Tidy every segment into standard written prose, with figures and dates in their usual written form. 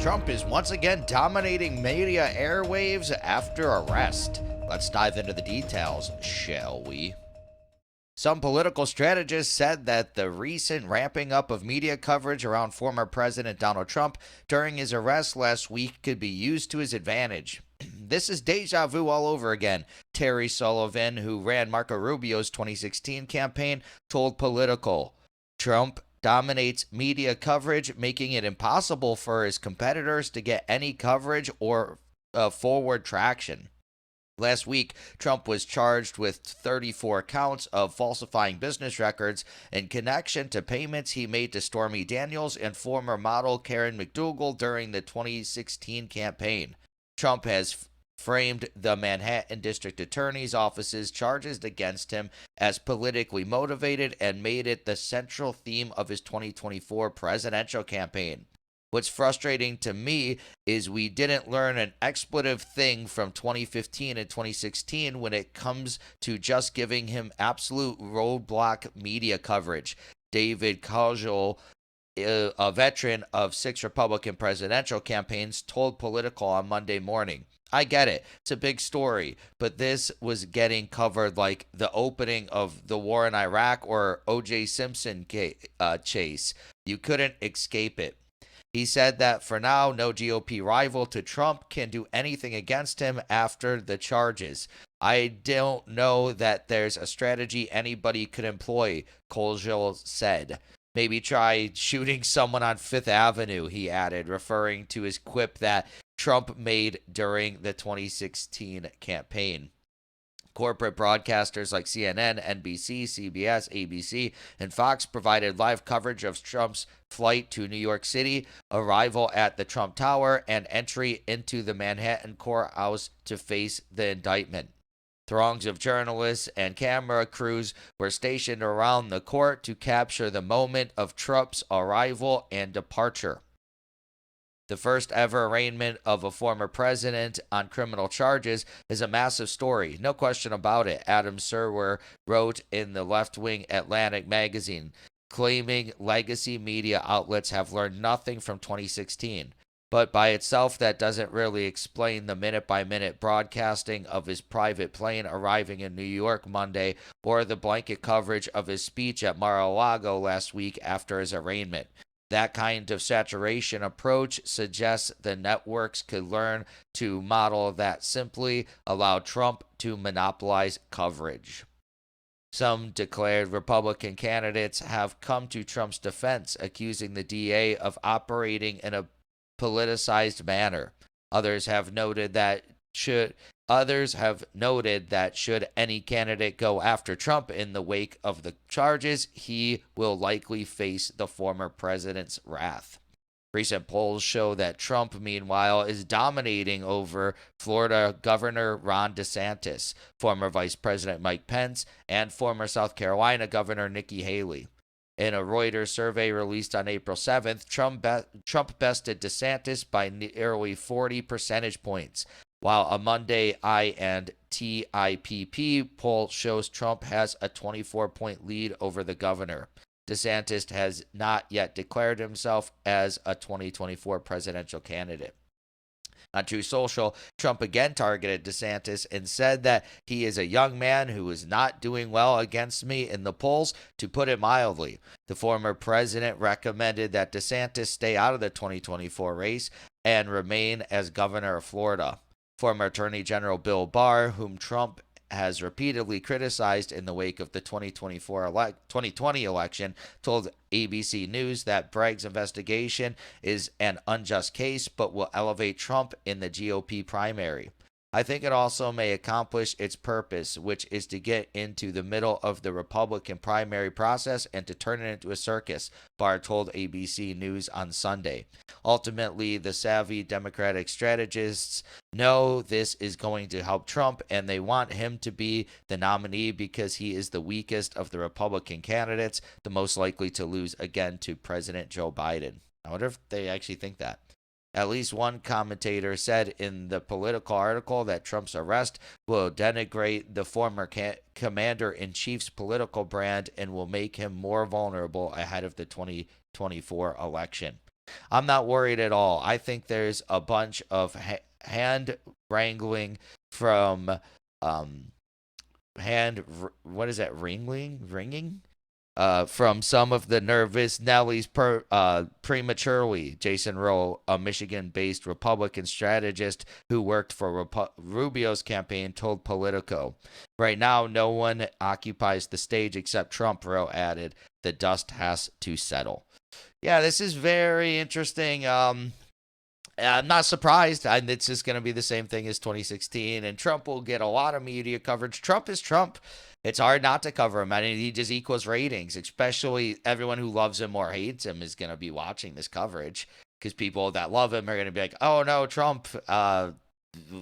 Trump is once again dominating media airwaves after arrest. Let's dive into the details, shall we? Some political strategists said that the recent ramping up of media coverage around former President Donald Trump during his arrest last week could be used to his advantage. This is deja vu all over again, Terry Sullivan, who ran Marco Rubio's 2016 campaign, told Politico. Trump dominates media coverage, making it impossible for his competitors to get any coverage or forward traction. Last week, Trump was charged with 34 counts of falsifying business records in connection to payments he made to Stormy Daniels and former model Karen McDougal during the 2016 campaign. Trump has framed the Manhattan District Attorney's Office's charges against him as politically motivated and made it the central theme of his 2024 presidential campaign. What's frustrating to me is we didn't learn an expletive thing from 2015 and 2016 when it comes to just giving him absolute roadblock media coverage. David Kajal, a veteran of 6 Republican presidential campaigns, told Politico on Monday morning. I get it. It's a big story, but this was getting covered like the opening of the war in Iraq or O.J. Simpson chase. You couldn't escape it. He said that for now, no GOP rival to Trump can do anything against him after the charges. I don't know that there's a strategy anybody could employ, Kajal said. Maybe try shooting someone on Fifth Avenue, he added, referring to his quip that Trump made during the 2016 campaign. Corporate broadcasters like CNN, NBC, CBS, ABC, and Fox provided live coverage of Trump's flight to New York City, arrival at the Trump Tower, and entry into the Manhattan courthouse to face the indictment. Throngs of journalists and camera crews were stationed around the court to capture the moment of Trump's arrival and departure. The first ever arraignment of a former president on criminal charges is a massive story, no question about it, Adam Serwer wrote in the left-wing Atlantic magazine, claiming legacy media outlets have learned nothing from 2016. But by itself, that doesn't really explain the minute-by-minute broadcasting of his private plane arriving in New York Monday or the blanket coverage of his speech at Mar-a-Lago last week after his arraignment. That kind of saturation approach suggests the networks could learn to model that simply allow Trump to monopolize coverage. Some declared Republican candidates have come to Trump's defense, accusing the DA of operating in a politicized manner. Others have noted that should any candidate go after Trump in the wake of the charges, he will likely face the former president's wrath. Recent polls show that Trump, meanwhile, is dominating over Florida Governor Ron DeSantis, former Vice President Mike Pence, and former South Carolina Governor Nikki Haley. In a Reuters survey released on April 7th, Trump bested DeSantis by nearly 40 percentage points, while a Monday INTIPP poll shows Trump has a 24-point lead over the governor. DeSantis has not yet declared himself as a 2024 presidential candidate. On Truth Social, Trump again targeted DeSantis and said that he is a young man who is not doing well against me in the polls, to put it mildly. The former president recommended that DeSantis stay out of the 2024 race and remain as governor of Florida. Former Attorney General Bill Barr, whom Trump has repeatedly criticized in the wake of the 2020 election, told ABC News that Bragg's investigation is an unjust case but will elevate Trump in the GOP primary. I think it also may accomplish its purpose, which is to get into the middle of the Republican primary process and to turn it into a circus, Barr told ABC News on Sunday. Ultimately, the savvy Democratic strategists know this is going to help Trump, and they want him to be the nominee because he is the weakest of the Republican candidates, the most likely to lose again to President Joe Biden. I wonder if they actually think that. At least one commentator said in the Political article that Trump's arrest will denigrate the former commander-in-chief's political brand and will make him more vulnerable ahead of the 2024 election. I'm not worried at all. I think there's a bunch of hand wrangling from um what is that, ringing from some of the nervous Nellies prematurely. Jason Rowe, a Michigan based Republican strategist who worked for Rubio's campaign, told Politico. Right now, no one occupies the stage except Trump, Rowe added. The dust has to settle. Yeah, this is very interesting. I'm not surprised. It's just going to be the same thing as 2016, and Trump will get a lot of media coverage. Trump is Trump. It's hard not to cover him. I mean, he just equals ratings, especially everyone who loves him or hates him is going to be watching this coverage because people that love him are going to be like, oh no, Trump,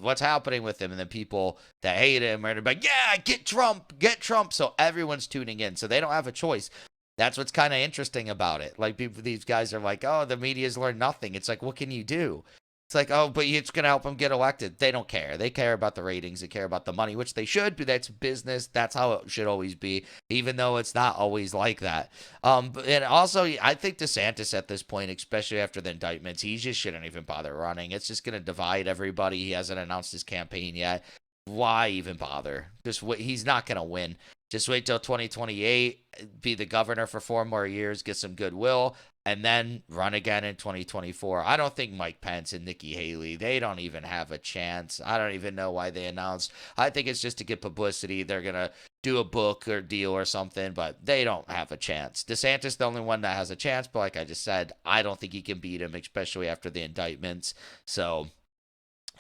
what's happening with him? And then people that hate him are going to be like, yeah, get Trump, get Trump. So everyone's tuning in. So they don't have a choice. That's what's kind of interesting about it. Like, these guys are like, oh, the media's learned nothing. It's like, what can you do? It's like, oh, but it's going to help them get elected. They don't care. They care about the ratings. They care about the money, which they should, but that's business. That's how it should always be, even though it's not always like that. And also, I think DeSantis at this point, especially after the indictments, he just shouldn't even bother running. It's just going to divide everybody. He hasn't announced his campaign yet. Why even bother? Just wait. He's not going to win. Just wait till 2028, be the governor for 4 more years, get some goodwill, and then run again in 2024. I don't think Mike Pence and Nikki Haley, they don't even have a chance. I don't even know why they announced. I think it's just to get publicity. They're going to do a book or deal or something, but they don't have a chance. DeSantis, the only one that has a chance, but like I just said, I don't think he can beat him, especially after the indictments. So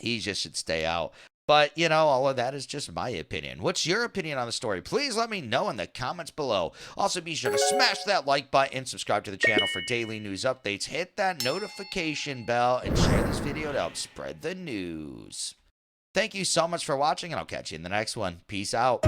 he just should stay out. But, all of that is just my opinion. What's your opinion on the story? Please let me know in the comments below. Also, be sure to smash that like button, subscribe to the channel for daily news updates, hit that notification bell, and share this video to help spread the news. Thank you so much for watching, and I'll catch you in the next one. Peace out.